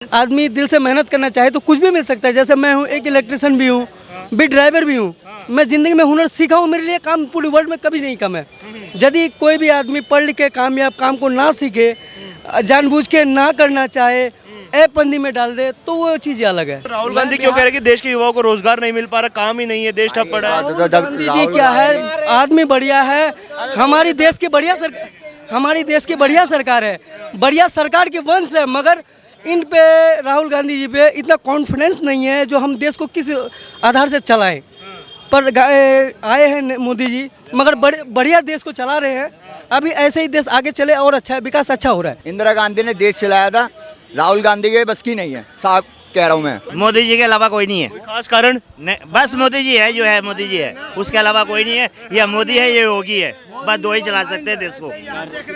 आदमी दिल से मेहनत करना चाहे तो कुछ भी मिल सकता है। जैसे मैं हूँ, एक इलेक्ट्रिशियन भी हूँ, भी ड्राइवर भी हूँ। मैं ज़िंदगी में हुनर सीखा हूँ, मेरे लिए काम पूरी वर्ल्ड में कभी नहीं कम है। यदि कोई भी आदमी पढ़ लिख के कामयाब काम को ना सीखे, जानबूझ के ना करना चाहे, पंदी में डाल दे, तो वो चीज़ अलग है। राहुल गांधी क्यों कह रहे हैं कि देश के युवाओं को रोजगार नहीं मिल पा रहा, काम ही नहीं है, देश ठप पड़ा है? गांधी जी क्या है, आदमी बढ़िया है, हमारी देश की बढ़िया सरकार है, बढ़िया सरकार के वंश है, मगर इन पे राहुल गांधी जी पे इतना कॉन्फिडेंस नहीं है जो हम देश को किस आधार से चलाएं। पर आए हैं मोदी जी, मगर बढ़िया देश को चला रहे हैं। अभी ऐसे ही देश आगे चले और अच्छा है, विकास अच्छा हो रहा है। इंदिरा गांधी ने देश चलाया था, राहुल गांधी के बस की नहीं है, साफ कह रहा हूँ मैं। मोदी जी के अलावा कोई नहीं है। कोई खास कारण? बस मोदी जी है, जो है मोदी जी है, उसके अलावा कोई नहीं है। या मोदी है या योगी है, बस दो ही चला सकते हैं देश को,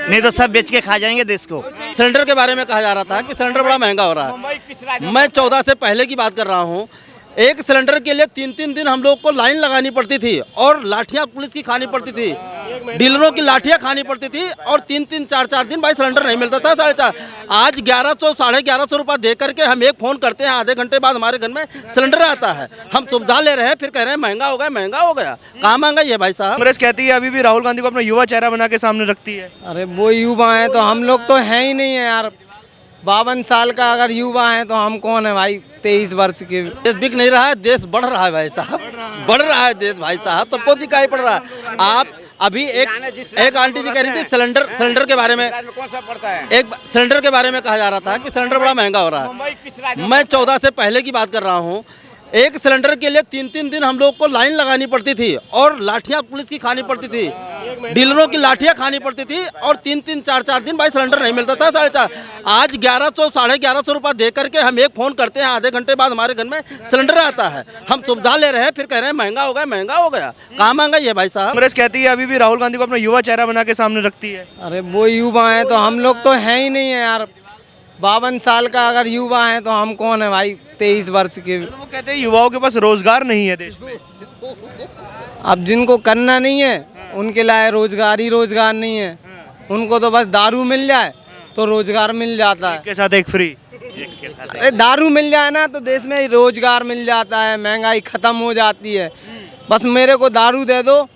नहीं तो सब बेच के खा जाएंगे देश को। सिलेंडर के बारे में कहा जा रहा था कि सिलेंडर बड़ा महंगा हो रहा है। मैं 14 से पहले की बात कर रहा हूँ। एक सिलेंडर के लिए 3-3 दिन हम लोग को लाइन लगानी पड़ती थी और लाठियाँ पुलिस की खानी पड़ती थी, डीलरों की लाठियाँ खानी पड़ती थी, और 3-3 4-4 दिन भाई सिलेंडर नहीं मिलता था। 4.5 आज 1100 1150 रुपये दे करके हम एक फ़ोन करते हैं, आधे घंटे बाद हमारे घर में सिलेंडर आता है। हम सुविधा ले रहे हैं, फिर कह रहे हैं महंगा हो गया, महंगा हो गया। कहाँ महंगा ये भाई साहब? कांग्रेस कहती है अभी भी राहुल गांधी को अपना युवा चेहरा बना के सामने रखती है। अरे वो युवा हैं तो हम लोग तो हैं ही नहीं है यार। 52 साल का अगर युवा है तो हम कौन है भाई, 23 वर्ष के। देश बिक नहीं रहा है, देश बढ़ रहा है भाई साहब, बढ़ रहा है देश भाई साहब, सबको दिखाई पड़ रहा है। आप अभी एक आंटी जी कह रही थी सिलेंडर के बारे में, एक सिलेंडर के बारे में कहा जा रहा था कि सिलेंडर बड़ा महंगा हो रहा है। मैं 14 से पहले की बात कर रहा हूँ। एक सिलेंडर के लिए 3-3 दिन हम लोग को लाइन लगानी पड़ती थी और लाठियाँ पुलिस की खानी पड़ती थी, डीलरों की लाठियाँ खानी पड़ती थी, और 3-3 4-4 दिन भाई सिलेंडर नहीं मिलता था। 4.5 आज 1100 1150 रुपये दे करके हम एक फ़ोन करते हैं, आधे घंटे बाद हमारे घर में सिलेंडर आता है। हम सुविधा ले रहे हैं, फिर कह रहे हैं महंगा हो गया, महंगा हो गया। कहाँ महंगा ये भाई साहब? कांग्रेस कहती है अभी भी राहुल गांधी को अपना युवा चेहरा बना के सामने रखती है। अरे वो युवा हैं तो हम लोग तो हैं ही नहीं है यार। 52 साल का अगर युवा है तो हम कौन है भाई, 23 वर्ष के। तो वो कहते हैं युवाओं के पास रोजगार नहीं है देश में। अब जिनको करना नहीं है उनके लिए रोजगार ही रोजगार नहीं है। उनको तो बस दारू मिल जाए तो रोजगार मिल जाता है। के साथ एक फ्री। अरे दारू मिल जाए ना तो देश में रोजगार मिल जाता है, महंगाई खत्म हो जाती है। बस मेरे को दारू दे दो,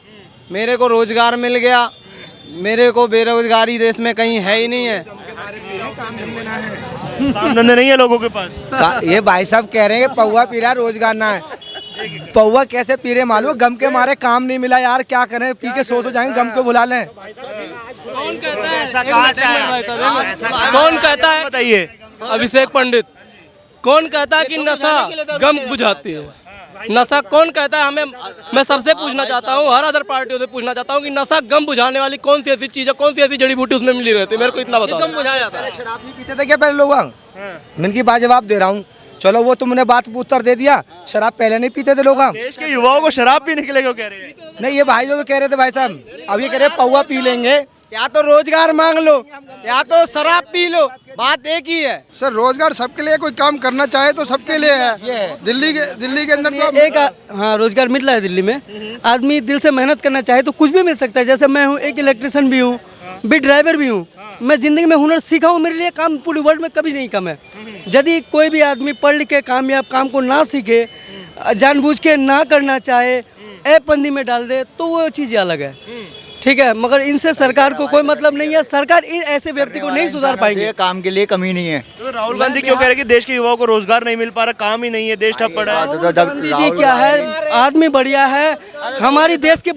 मेरे को रोजगार मिल गया, मेरे को बेरोजगारी देश में कहीं है ही नहीं है। काम धंधे नहीं है लोगों के पास। ये भाई साहब कह रहे हैं कि पौवा पी रहा रोजगार ना है। पौवा कैसे पी रहे मालूम? गम के मारे काम नहीं मिला यार, क्या करें, पी के सो जाएंगे, गम को बुला लें। कौन कहता है ऐसा? कहाँ से आया? कौन कहता है? बताइए। अभिषेक पंडित। कौन कहता है कि नशा गम बुझाती है? नशा कौन कहता है? हमें, मैं सबसे पूछना चाहता हूँ, हर अदर पार्टियों से पूछना चाहता हूँ कि नशा गम बुझाने वाली कौन सी ऐसी चीज है, कौन सी ऐसी जड़ी बूटी उसमें मिली रहती है? मेरे को इतना बताओ। गम बुझाया जाता है। शराब नहीं पीते थे क्या पहले लोग? मैं इनकी बाजवाब दे रहा हूँ। चलो वो तुमने बात उत्तर दे दिया, शराब पहले नहीं पीते थे लोग। देश के युवाओं को शराब पीने के लिए क्यों कह रहे हैं? नहीं, ये भाई जो कह रहे थे भाई साहब, अब ये कह रहे पौवा पी लेंगे। या तो रोजगार मांग लो या तो शराब पी लो, बात एक ही है। सर रोजगार सबके लिए, कोई काम करना चाहे तो सबके लिए है। दिल्ली के अंदर तो हाँ, रोजगार मिल रहा है दिल्ली में। आदमी दिल से मेहनत करना चाहे तो कुछ भी मिल सकता है। जैसे मैं हूँ, एक इलेक्ट्रिशियन भी हूँ, भी ड्राइवर भी हूँ। मैं ज़िंदगी में हुनर सीखा हूँ, मेरे लिए काम पूरी वर्ल्ड में कभी नहीं कम है। यदि कोई भी आदमी पढ़ लिख के कामयाब काम को ना सीखे, जानबूझ के ना करना चाहे, पंदी में डाल दे, तो वो चीज़ अलग है। ठीक है, मगर इनसे सरकार को कोई मतलब नहीं है। सरकार इन ऐसे व्यक्ति को नहीं सुधार पाएंगे। काम के लिए कमी नहीं है। तो राहुल गांधी क्यों कह रहे हैं कि देश के युवाओं को रोजगार नहीं मिल पा रहा, काम ही नहीं है, देश ठप पड़ा है? गांधी जी क्या है, आदमी बढ़िया है, हमारी देश की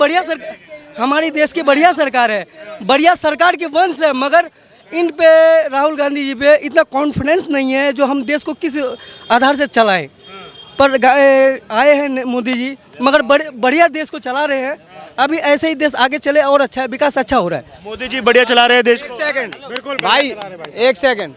बढ़िया सरकार है, बढ़िया सरकार के वंश है, मगर इन पे राहुल गांधी जी पे इतना कॉन्फिडेंस नहीं है जो हम देश को किस आधार से चलाएं। पर आए हैं मोदी जी, मगर बढ़िया देश को चला रहे हैं। अभी ऐसे ही देश आगे चले और अच्छा है, विकास अच्छा हो रहा है। मोदी जी बढ़िया चला रहे हैं देश को। बिल्कुल भाई, एक सेकंड,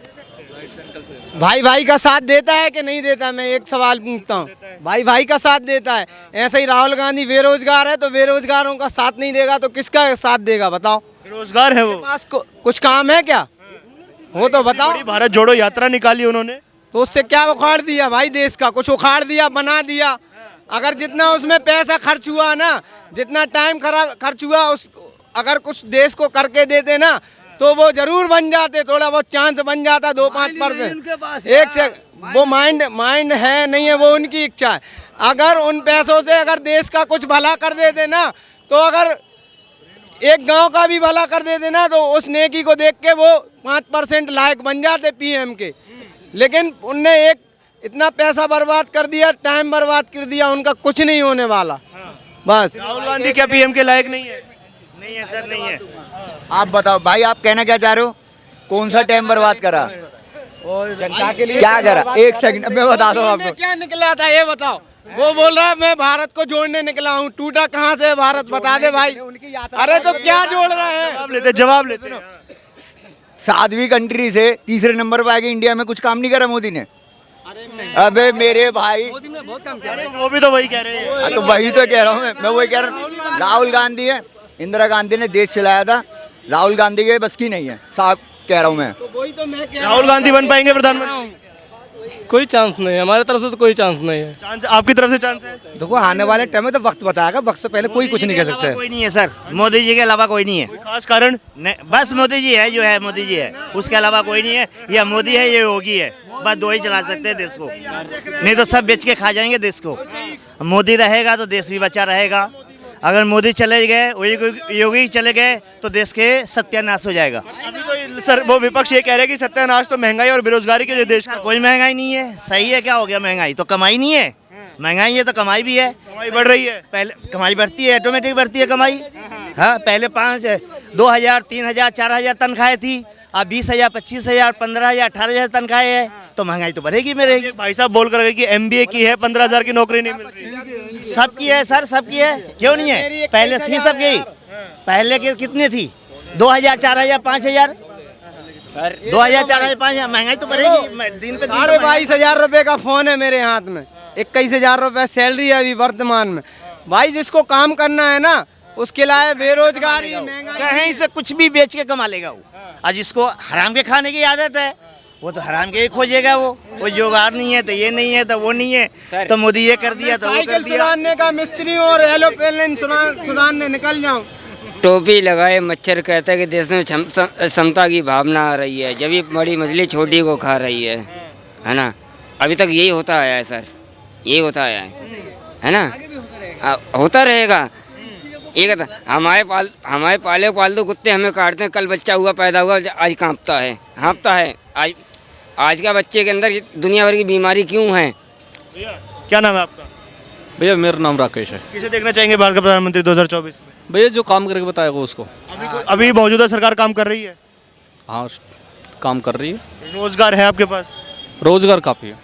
भाई का साथ देता है कि नहीं देता? मैं एक सवाल पूछता हूँ, भाई का साथ देता है। ऐसे ही राहुल गांधी बेरोजगार है तो बेरोजगारों का साथ नहीं देगा तो किसका साथ देगा बताओ? रोजगार है वो। पास कुछ काम है क्या? वो तो बताओ। बड़ी भारत जोड़ो यात्रा निकाली उन्होंने, तो उससे क्या उखाड़ दिया भाई? देश का कुछ उखाड़ दिया, बना दिया। अगर जितना उसमें पैसा खर्च हुआ ना, जितना टाइम खर्च हुआ, उस अगर कुछ देश को करके देते ना तो वो जरूर बन जाते, थोड़ा बहुत चांस बन जाता 2-5%। एक से वो माइंड है नहीं है, वो उनकी इच्छा है। अगर उन पैसों से अगर देश का कुछ भला कर देते ना, तो अगर एक गांव का भी भला कर देते ना, तो उस नेकी को देख के वो 5% लायक बन जाते पीएम के। लेकिन उनने एक इतना पैसा बर्बाद कर दिया, टाइम बर्बाद कर दिया, उनका कुछ नहीं होने वाला। बस राहुल गांधी क्या पीएम के लायक नहीं है? नहीं है सर, नहीं है। आप बताओ भाई, आप कहना क्या चाह रहे हो? कौन सा टाइम बर्बाद करा? जनता के लिए क्या करा? एक सेकंड मैं बता दूं उनमें आपको। क्या निकला था ये बताओ। वो बोल रहा है मैं भारत को जोड़ने निकला हूँ, टूटा कहाँ से है भारत, बता दे भाई। अरे तो क्या जोड़ रहे हैं? जवाब लेते हैं। 7वीं कंट्री से तीसरे नंबर पर आके इंडिया में कुछ काम नहीं करा मोदी ने। अबे मेरे भाई, वो भी तो वही कह रहे हैं। तो वही तो कह रहा हूँ मैं वही कह रहा हूँ। राहुल गांधी है, इंदिरा गांधी ने देश चलाया था, राहुल गांधी के बस की नहीं है, साहब कह रहा हूँ मैं। राहुल गांधी बन पाएंगे प्रधानमंत्री? कोई चांस नहीं है हमारे तरफ से, तो कोई चांस नहीं है। चांस आपकी तरफ से चांस है? देखो आने वाले टाइम में तो वक्त बताएगा, वक्त से पहले कोई कुछ नहीं कह सकता है। कोई नहीं है सर, मोदी जी के अलावा कोई नहीं है। खास कारण? बस मोदी जी है जो है, मोदी जी है, उसके अलावा कोई नहीं है। या मोदी है, ये योगी है, बस दो ही चला सकते हैं देश को, नहीं तो सब बेच के खा जाएंगे देश को। मोदी रहेगा तो देश भी बचा रहेगा। अगर मोदी चले गए, योगी चले गए, तो देश के सत्यानाश हो जाएगा। अभी तो सर वो विपक्ष ये कह रहे हैं कि सत्यानाश तो महंगाई और बेरोजगारी के लिए देश का। कोई महंगाई नहीं है। सही है, क्या हो गया? महंगाई तो कमाई नहीं है, महंगाई है तो कमाई भी है। कमाई बढ़ रही है। पहले कमाई बढ़ती है, ऑटोमेटिक बढ़ती है कमाई। हाँ, पहले 2,000, 3,000, 4,000 तनख्वाहें थी, अब 20,000, 25,000, 15,000, 18,000 तनख्वाहें है, तो महंगाई तो बढ़ेगी मेरे। भाई साहब बोल कर गए कि MBA की है, 15,000 की नौकरी नहीं मिल रही। सबकी है सर, सबकी है, क्यों नहीं है? पहले थी सबकी। पहले के कितनी थी? 2,000, 4,000, 5,000। 2,000, 4,000, 5,000, महंगाई तो बढ़ेगी दिन पे दिन। 22,000 रुपए का फोन है मेरे हाथ में, 21,000 रुपए सैलरी है अभी वर्तमान में। भाई जिसको काम करना है ना, उसके लिए बेरोजगारी, महंगाई, कहीं से कुछ भी बेच के कमा लेगा वो। और जिसको हराम के खाने की आदत है, वो तो हराम के ही खोजेगा। वो कोई जुगाड़ नहीं है तो ये नहीं है तो वो नहीं है, तो मोदी ये कर दिया तो वो कर साइकिल दिया। सुधारने का मिस्त्री और एरोप्लेन सुधारने निकल जाऊं। टोपी लगाए मच्छर कहता है कि देश में समता की भावना आ रही है, जब ये बड़ी मछली छोटी को खा रही है ना। अभी तक यही होता आया है सर, यही होता आया है ना, होता रहेगा। ये कहता हमारे पाले पालतू कुत्ते हमें काटते हैं, कल बच्चा हुआ पैदा हुआ आज कांपता है, हाँपता है। आज का बच्चे के अंदर दुनिया भर की बीमारी क्यों है? क्या नाम है आपका? भैया मेरा नाम राकेश है। किसे देखना चाहेंगे भारत का प्रधानमंत्री 2024 में? भैया जो काम करके बताएगा उसको। अभी मौजूदा सरकार काम कर रही है? हाँ काम कर रही है। रोजगार है आपके पास? रोजगार काफ़ी है,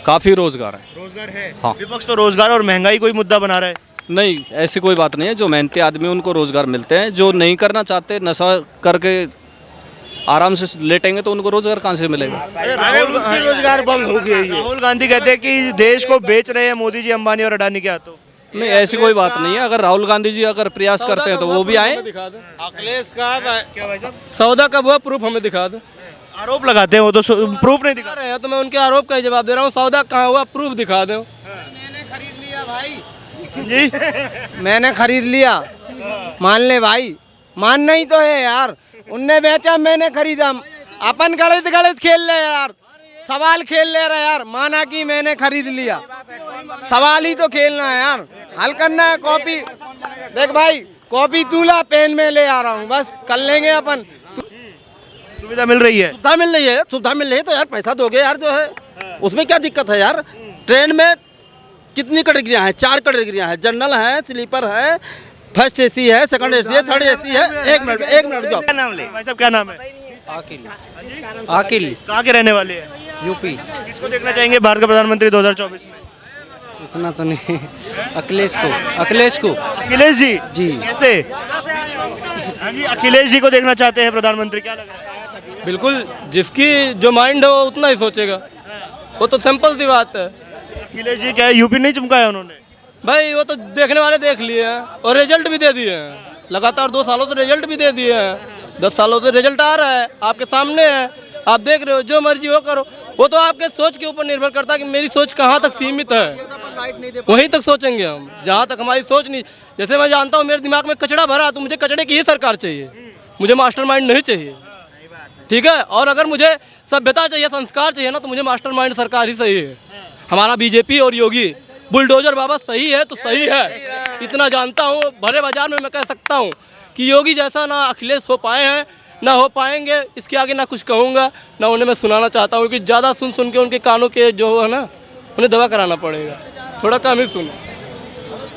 काफ़ी रोजगार है। रोजगार है। हाँ। विपक्ष तो रोजगार और महंगाई को ही मुद्दा बना रहा है। नहीं, ऐसी कोई बात नहीं है। जो मेहनती आदमी उनको रोजगार मिलते हैं, जो नहीं करना चाहते, नशा करके आराम से लेटेंगे, तो उनको रोजगार कहाँ से मिलेगा? रोजगार बंद हो गया। राहुल गांधी कहते हैं कि देश को बेच रहे हैं मोदी जी अंबानी और अडानी के हाथों। नहीं, ऐसी कोई बात नहीं है। अगर राहुल गांधी जी अगर प्रयास करते हैं तो वो भी आए। अखिलेश का क्या भाई साहब? सौदा कब हुआ, प्रूफ हमें दिखा दो। आरोप लगाते हैं वो, तो प्रूफ नहीं दिखा रहे हैं तो मैं उनके आरोप का ही जवाब दे रहा हूँ। सौदा कहाँ हुआ, प्रूफ दिखा दो। जी मैंने खरीद लिया, मान ले भाई, मानना ही तो है यार। उनने बेचा, मैंने खरीदा। अपन गलत खेल रहे यार, सवाल खेल ले रहे यार। माना कि मैंने खरीद लिया, सवाल ही तो खेलना है यार, हल करना है। कॉपी देख भाई, कॉपी तू ला, पेन में ले आ रहा हूँ, बस कर लेंगे अपन। सुविधा मिल रही है? सुविधा मिल रही है, सुविधा मिल रही है तो यार पैसा दोगे यार, जो है उसमें क्या दिक्कत है यार? ट्रेन में कितनी कैटेगरियाँ हैं? 4 कैटेगरियाँ हैं, जनरल है, स्लीपर है, फर्स्ट AC है, सेकंड AC है, थर्ड AC है। एक मिनट जाओ। क्या नाम ले? भाई साहब क्या नाम है? आकिल कहाँ के रहने वाले हैं? यूपी। किसको देखना चाहेंगे भारत का प्रधानमंत्री 2024 में? इतना तो नहीं, अखिलेश को। अखिलेश जी? जी कैसे? हाँ जी, अखिलेश जी को देखना चाहते हैं प्रधानमंत्री, क्या लग रहा है? बिल्कुल, जिसकी जो माइंड है वो उतना ही सोचेगा, वो तो सिंपल सी बात है। अखिलेश जी क्या यूपी नहीं चमकाया उन्होंने? भाई वो तो देखने वाले देख लिए हैं और रिजल्ट भी दे दिए हैं। लगातार 2 सालों से रिजल्ट भी दे दिए हैं। 10 सालों से रिजल्ट आ रहा है, आपके सामने है, आप देख रहे हो। जो मर्जी हो करो, वो तो आपके सोच के ऊपर निर्भर करता है कि मेरी सोच कहाँ तक सीमित है, वहीं तक सोचेंगे हम। जहाँ तक हमारी सोच नहीं, जैसे मैं जानता हूँ मेरे दिमाग में कचड़ा भरा, तो मुझे कचड़े की ही सरकार चाहिए, मुझे मास्टरमाइंड नहीं चाहिए। ठीक है। और अगर मुझे सभ्यता चाहिए, संस्कार चाहिए ना, तो मुझे मास्टरमाइंड सरकार ही सही है। हमारा बीजेपी और योगी बुलडोजर बाबा सही है तो सही है, इतना जानता हूँ। भरे बाजार में मैं कह सकता हूँ कि योगी जैसा ना अखिलेश हो पाए हैं, ना हो पाएंगे। इसके आगे ना कुछ कहूँगा, ना उन्हें मैं सुनाना चाहता हूँ कि ज़्यादा सुन के उनके कानों के जो है ना, उन्हें दवा कराना पड़ेगा। थोड़ा कम ही सुनो।